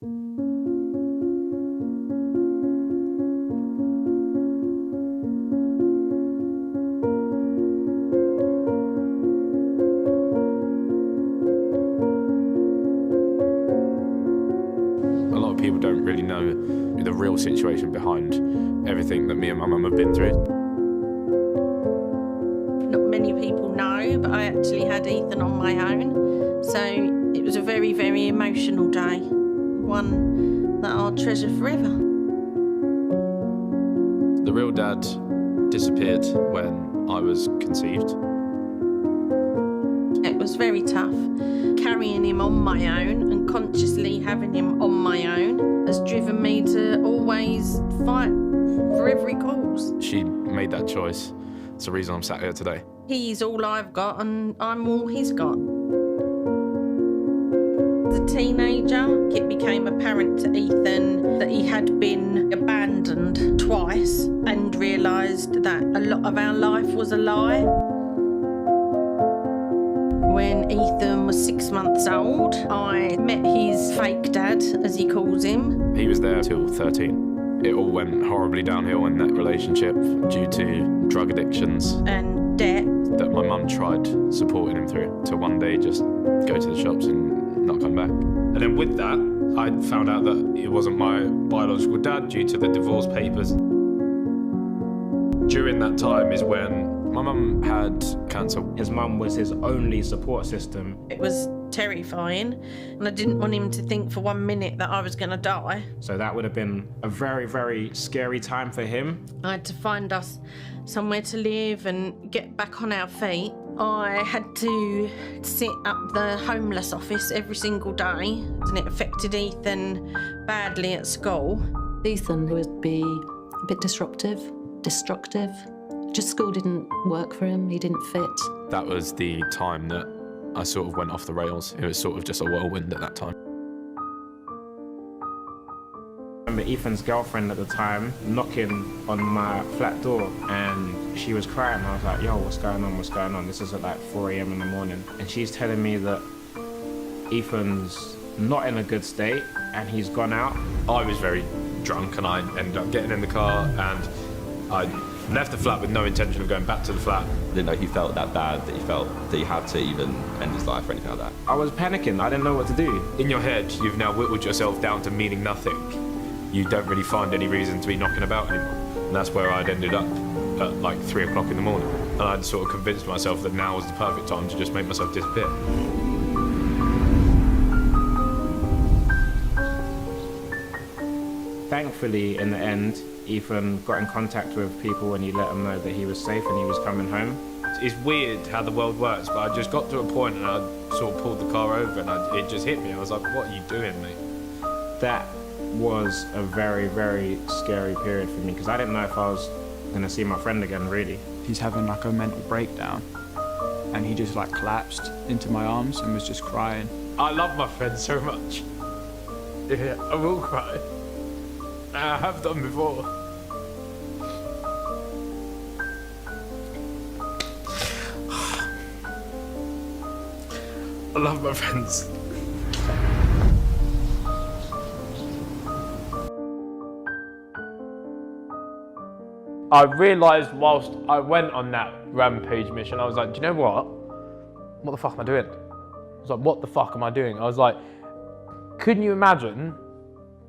A lot of people don't really know the real situation behind everything that me and my mum have been through. Not many people know, but I actually had Ethan on my own. So it was a very, very emotional day. One that I'll treasure forever. The real dad disappeared when I was conceived. It was very tough. Carrying him on my own and consciously having him on my own has driven me to always fight for every cause. She made that choice. It's the reason I'm sat here today. He's all I've got and I'm all he's got. As a teenager, it became apparent to Ethan that he had been abandoned twice and realised that a lot of our life was a lie. When Ethan was 6 months old, I met his fake dad, as he calls him. He was there till 13. It all went horribly downhill in that relationship due to drug addictions And debt. that my mum tried supporting him through, to one day just go to the shops and not come back. And then with that, I found out that it wasn't my biological dad due to the divorce papers. During that time is when my mum had cancer. His mum was his only support system. It was terrifying, and I didn't want him to think for 1 minute that I was going to die. So that would have been a very, very scary time for him. I had to find us somewhere to live and get back on our feet. I had to sit up the homeless office every single day, and it affected Ethan badly at school. Ethan would be a bit disruptive, destructive. Just school didn't work for him, he didn't fit. That was the time that I sort of went off the rails. It was sort of just a whirlwind at that time. I remember Ethan's girlfriend at the time knocking on my flat door and she was crying. I was like, yo, what's going on, what's going on? This is at like 4 a.m. in the morning. And she's telling me that Ethan's not in a good state and he's gone out. I was very drunk and I ended up getting in the car and I left the flat with no intention of going back to the flat. I didn't know he felt that bad, that he felt that he had to even end his life or anything like that. I was panicking, I didn't know what to do. In your head, you've now whittled yourself down to meaning nothing. You don't really find any reason to be knocking about anymore. And that's where I'd ended up at like 3 o'clock in the morning. And I'd sort of convinced myself that now was the perfect time to just make myself disappear. Thankfully, in the end, Ethan got in contact with people and he let them know that he was safe and he was coming home. It's weird how the world works, but I just got to a point and I sort of pulled the car over and it just hit me. I was like, what are you doing, mate? That was a very, very scary period for me because I didn't know if I was going to see my friend again, really. He's having like a mental breakdown and he just like collapsed into my arms and was just crying. I love my friend so much. Yeah, I will cry. I have done before. I love my friends. I realised whilst I went on that rampage mission, I was like, do you know what? What the fuck am I doing? I was like, what the fuck am I doing? I was like, couldn't you imagine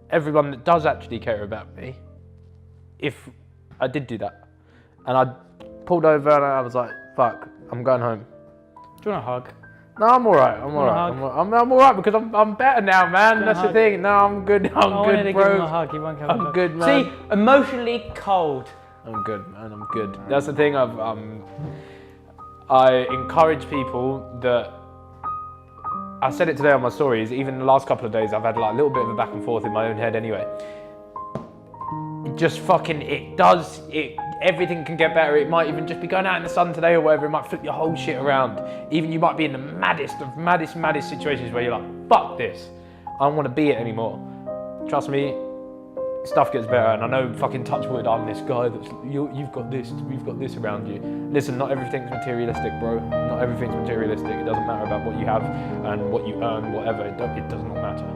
everyone that does actually care about me if I did do that? And I pulled over and I was like, fuck, I'm going home. Do you want a hug? No, I'm alright, I'm alright. I'm alright because I'm better now, man. That's the thing. No, I'm good, I'm good, bro. Give him a hug. He won't give him a hug. I'm good, man. See, emotionally cold. I'm good, man, I'm good. That's the thing, I encourage people that, I said it today on my stories, even the last couple of days I've had like a little bit of a back and forth in my own head anyway. Just fucking, everything can get better. It might even just be going out in the sun today or whatever, it might flip your whole shit around. Even you might be in the maddest situations where you're like, fuck this, I don't want to be it anymore. Trust me, stuff gets better, and I know, fucking touch wood, I'm this guy that's, you've got this, we've got this around you. Listen, not everything's materialistic, bro. Not everything's materialistic. It doesn't matter about what you have and what you earn, whatever, it does not matter.